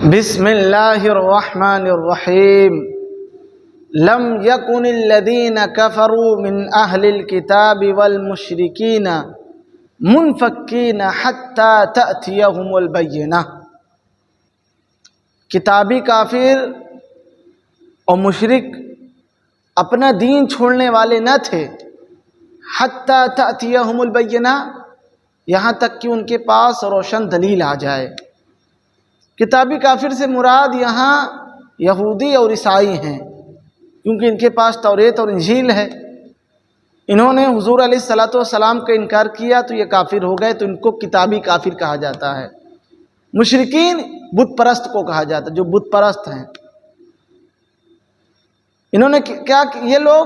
بسم اللہ الرحمن الرحیم لم یکن الذین کفروا من اہل الکتاب والمشرکین منفکین حتی تأتیہم البینہ۔ کتابی کافر اور مشرک اپنا دین چھوڑنے والے نہ تھے، حتی تأتیہم البینہ، یہاں تک کہ ان کے پاس روشن دلیل آ جائے۔ کتابی کافر سے مراد یہاں یہودی اور عیسائی ہیں، کیونکہ ان کے پاس توریت اور انجیل ہے۔ انہوں نے حضور علیہ السلام کا انکار کیا تو یہ کافر ہو گئے، تو ان کو کتابی کافر کہا جاتا ہے۔ مشرکین بت پرست کو کہا جاتا ہے، جو بت پرست ہیں۔ انہوں نے کیا، یہ لوگ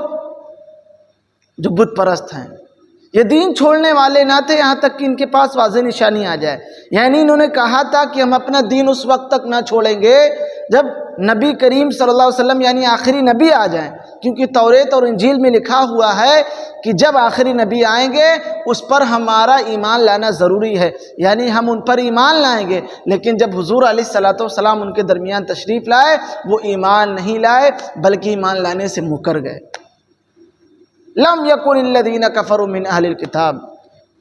جو بت پرست ہیں یہ دین چھوڑنے والے نہ تھے یہاں تک کہ ان کے پاس واضح نشانی آ جائے۔ یعنی انہوں نے کہا تھا کہ ہم اپنا دین اس وقت تک نہ چھوڑیں گے جب نبی کریم صلی اللہ علیہ وسلم یعنی آخری نبی آ جائیں، کیونکہ توریت اور انجیل میں لکھا ہوا ہے کہ جب آخری نبی آئیں گے اس پر ہمارا ایمان لانا ضروری ہے، یعنی ہم ان پر ایمان لائیں گے۔ لیکن جب حضور علیہ السلام ان کے درمیان تشریف لائے وہ ایمان نہیں لائے بلکہ ایمان لانے سے مکر گئے۔ لم یکن الذین کفروا من اہل الکتاب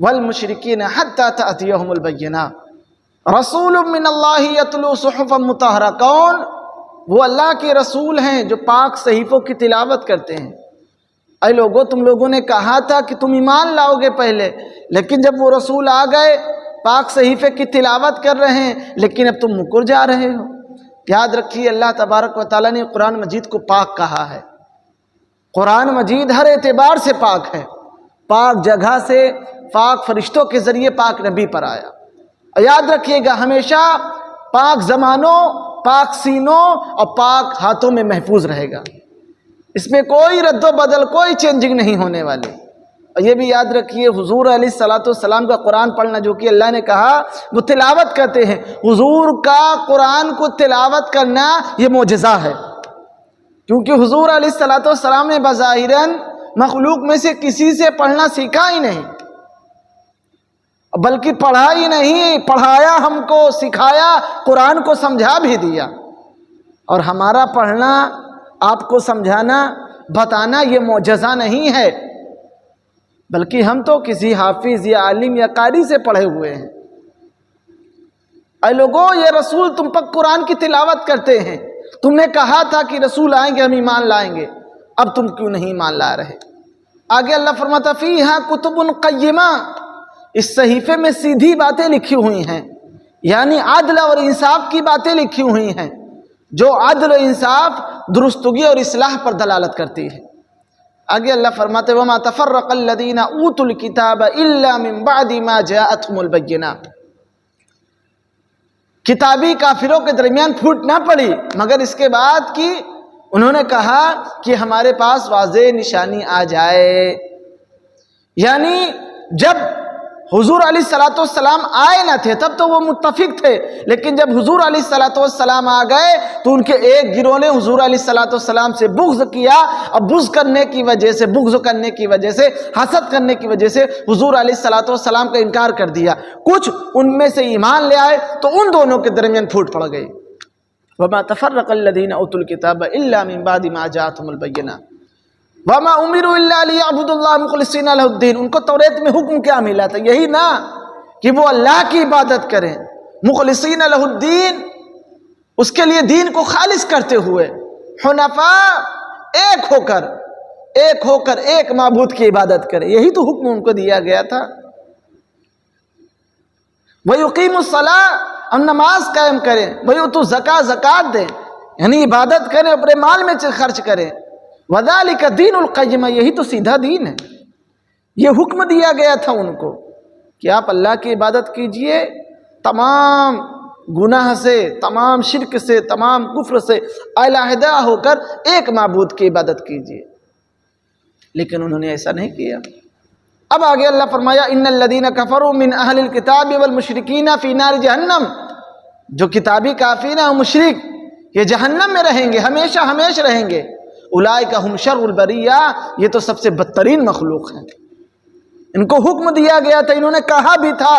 والمشرکین حتی تأتیہم البینہ رسول من اللہ یتلو صحفا مطہرہ۔ کون؟ وہ اللہ کے رسول ہیں جو پاک صحیفوں کی تلاوت کرتے ہیں۔ اے لوگوں، تم لوگوں نے کہا تھا کہ تم ایمان لاؤ گے پہلے، لیکن جب وہ رسول آ گئے پاک صحیفے کی تلاوت کر رہے ہیں لیکن اب تم مکر جا رہے ہو۔ یاد رکھیے اللہ تبارک و تعالیٰ نے قرآن مجید کو پاک کہا ہے۔ قرآن مجید ہر اعتبار سے پاک ہے، پاک جگہ سے، پاک فرشتوں کے ذریعے پاک نبی پر آیا۔ یاد رکھیے گا ہمیشہ پاک زمانوں، پاک سینوں اور پاک ہاتھوں میں محفوظ رہے گا، اس میں کوئی رد و بدل، کوئی چینجنگ نہیں ہونے والی۔ اور یہ بھی یاد رکھیے حضور علیہ السلام کا قرآن پڑھنا جو کہ اللہ نے کہا وہ تلاوت کرتے ہیں، حضور کا قرآن کو تلاوت کرنا یہ معجزہ ہے، کیونکہ حضور علیہ السلام نے بظاہراً مخلوق میں سے کسی سے پڑھنا سیکھا ہی نہیں، بلکہ پڑھا ہی نہیں، پڑھایا ہم کو، سکھایا، قرآن کو سمجھا بھی دیا۔ اور ہمارا پڑھنا، آپ کو سمجھانا، بتانا یہ معجزہ نہیں ہے، بلکہ ہم تو کسی حافظ یا عالم یا قاری سے پڑھے ہوئے ہیں۔ اے لوگوں، یہ رسول تم پر قرآن کی تلاوت کرتے ہیں، تم نے کہا تھا کہ رسول آئیں گے ہم ایمان لائیں گے، اب تم کیوں نہیں ایمان لا رہے؟ آگے اللہ فرماتا فیہا کتب قیمہ، اس صحیفے میں سیدھی باتیں لکھی ہوئی ہیں، یعنی عدل اور انصاف کی باتیں لکھی ہوئی ہیں، جو عدل و انصاف، درستگی اور اصلاح پر دلالت کرتی ہے۔ آگے اللہ فرماتے وما تفرق الذین اوتوا الکتاب الا من بعد ما جاءتهم البینہ۔ کتابی کافروں کے درمیان پھوٹ نہ پڑی مگر اس کے بعد کہ انہوں نے کہا کہ ہمارے پاس واضح نشانی آ جائے، یعنی جب حضور علیہ السلام آئے نہ تھے تب تو وہ متفق تھے، لیکن جب حضور علیہ السلام آ گئے تو ان کے ایک گروہ نے حضور علیہ السلام سے بغض کیا، اور بغض کرنے کی وجہ سے، بغض کرنے کی وجہ سے، حسد کرنے کی وجہ سے حضور علیہ السلام کا انکار کر دیا۔ کچھ ان میں سے ایمان لے آئے تو ان دونوں کے درمیان پھوٹ پڑ گئی۔ وما تفرق الذین اوتوا الکتاب الا من بعد ما جاءتهم البینہ وما امروا الا لیعبدوا اللہ مخلصین لہ الدین۔ ان کو توریت میں حکم کیا ملا تھا؟ یہی نا کہ وہ اللہ کی عبادت کریں، مخلصین لہ الدین، اس کے لیے دین کو خالص کرتے ہوئے، حنفاء، ایک ہو کر ایک معبود کی عبادت کریں، یہی تو حکم ان کو دیا گیا تھا۔ وَيُقِيمُ الصَّلَاةَ، ہم نماز قائم کریں، وَيُؤْتُوا الزَّكَاةَ، زکوٰۃ دیں، یعنی عبادت کریں، اپنے مال میں خرچ کریں۔ وَذَلِكَ دِينُ الْقَيِّمَةِ، یہی تو سیدھا دین ہے۔ یہ حکم دیا گیا تھا ان کو کہ آپ اللہ کی عبادت کیجئے، تمام گناہ سے، تمام شرک سے، تمام کفر سے علیحدہ ہو کر ایک معبود کی عبادت کیجئے، لیکن انہوں نے ایسا نہیں کیا۔ اب آگے اللہ فرمایا ان الذین کفروا من اہل الکتاب والمشرکین فی نار جہنم، جو کتابی کافر ہیں اور مشرک یہ جہنم میں رہیں گے، ہمیشہ رہیں گے۔ اولئک ھم شر البریہ، یہ تو سب سے بدترین مخلوق ہیں۔ ان کو حکم دیا گیا تھا، انہوں نے کہا بھی تھا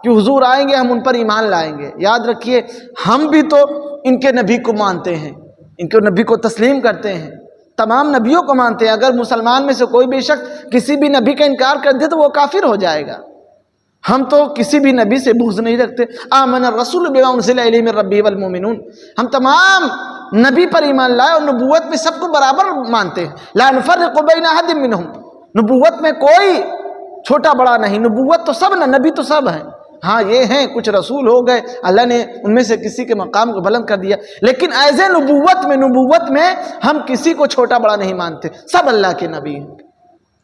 کہ حضور آئیں گے ہم ان پر ایمان لائیں گے۔ یاد رکھیے ہم بھی تو ان کے نبی کو مانتے ہیں، ان کے نبی کو تسلیم کرتے ہیں، تمام نبیوں کو مانتے ہیں۔ اگر مسلمان میں سے کوئی بھی شخص کسی بھی نبی کا انکار کر دے تو وہ کافر ہو جائے گا۔ ہم تو کسی بھی نبی سے بغض نہیں رکھتے۔ آمن الرسول بما انزل الیہ من ربہ والمؤمنون، ہم تمام نبی پر ایمان لائے اور نبوت میں سب کو برابر مانتے ہیں۔ لا نفرق بین احد منہم، نبوت میں کوئی چھوٹا بڑا نہیں، نبوت تو سب، نبی تو سب ہیں۔ ہاں یہ ہیں کچھ رسول ہو گئے، اللہ نے ان میں سے کسی کے مقام کو بلند کر دیا، لیکن ایز اے نبوت میں ہم کسی کو چھوٹا بڑا نہیں مانتے، سب اللہ کے نبی ہیں،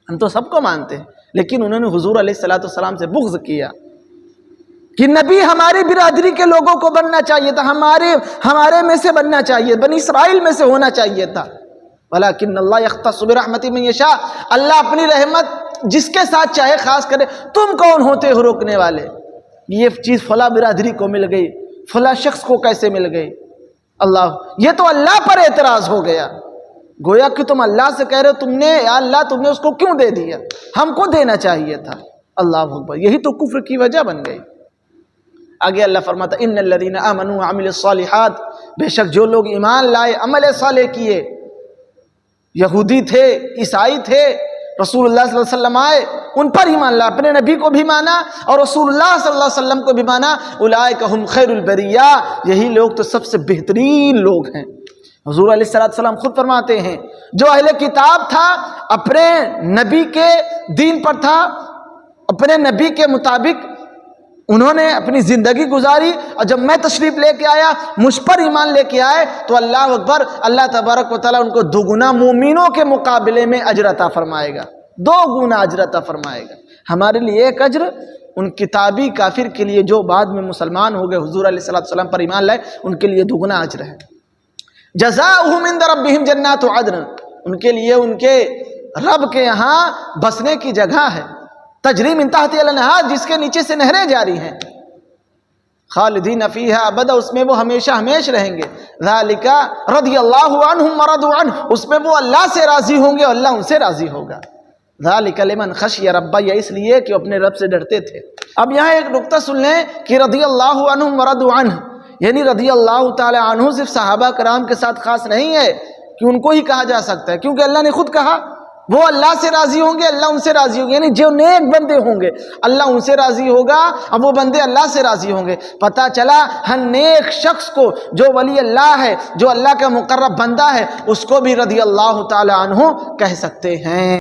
ہم تو سب کو مانتے ہیں۔ لیکن انہوں نے حضور علیہ السلام سے بغض کیا کہ نبی ہماری برادری کے لوگوں کو بننا چاہیے تھا، ہمارے میں سے بننا چاہیے، بنی اسرائیل میں سے ہونا چاہیے تھا۔ ولیکن اللہ یختص برحمتہ من یشاء، اللہ اپنی رحمت جس کے ساتھ چاہے خاص کرے۔ تم کون ہوتے ہو روکنے والے؟ یہ چیز فلاں برادری کو مل گئی، فلاں شخص کو کیسے مل گئی؟ اللہ، یہ تو اللہ پر اعتراض ہو گیا، گویا کہ تم اللہ سے کہہ رہے ہو، یا اللہ تم نے اس کو کیوں دے دیا، ہم کو دینا چاہیے تھا۔ اللہ اکبر، یہی تو کفر کی وجہ بن گئی۔ آگے اللہ فرماتا ان الذین آمنوا وعملوا الصالحات، بے شک جو لوگ ایمان لائے، عمل صالح کیے، یہودی تھے، عیسائی تھے، رسول اللہ صلی اللہ علیہ وسلم آئے، ان پر ایمان لایا، اپنے نبی کو بھی مانا اور رسول اللہ صلی اللہ علیہ وسلم کو بھی مانا، اولئک ہم خیر البریہ، یہی لوگ تو سب سے بہترین لوگ ہیں۔ حضور علیہ السلام خود فرماتے ہیں جو اہل کتاب تھا اپنے نبی کے دین پر تھا، اپنے نبی کے مطابق انہوں نے اپنی زندگی گزاری، اور جب میں تشریف لے کے آیا، مجھ پر ایمان لے کے آئے، تو اللہ اکبر، اللہ تبارک و تعالیٰ ان کو دوگنا مومنوں کے مقابلے میں اجر عطا فرمائے گا، 2 گنا اجر عطا فرمائے گا۔ ہمارے لیے ایک اجر، ان کتابی کافر کے لیے جو بعد میں مسلمان ہو گئے، حضور علیہ السلام پر ایمان لائے، ان کے لیے 2 گنا اجر ہے۔ جزاؤہم عند ربہم جنات عدن، ان کے لیے ان کے رب کے یہاں بسنے کی جگہ ہے، تجری من تحتہا الانہار، جس کے نیچے سے نہریں جاری ہیں، خالدین فیہا ابدا، اس میں وہ ہمیشہ ہمیش رہیں گے۔ ذالک رضی اللہ عنہم ورضوا عنہ، اس میں وہ اللہ سے راضی ہوں گے اور اللہ ان سے راضی ہوگا۔ ذالک لمن خشی ربہ، یہ اس لیے کہ اپنے رب سے ڈرتے تھے۔ اب یہاں ایک نقطہ سن لیں کہ رضی اللہ عنہم ورضوا عنہ، یعنی رضی اللہ تعالی عنہ صرف صحابہ کرام کے ساتھ خاص نہیں ہے کہ ان کو ہی کہا جا سکتا ہے، کیونکہ اللہ نے خود کہا وہ اللہ سے راضی ہوں گے، اللہ ان سے راضی ہوں گے، یعنی جو نیک بندے ہوں گے اللہ ان سے راضی ہوگا اور وہ بندے اللہ سے راضی ہوں گے۔ پتہ چلا ہر نیک شخص کو جو ولی اللہ ہے، جو اللہ کا مقرب بندہ ہے، اس کو بھی رضی اللہ تعالی عنہ کہہ سکتے ہیں۔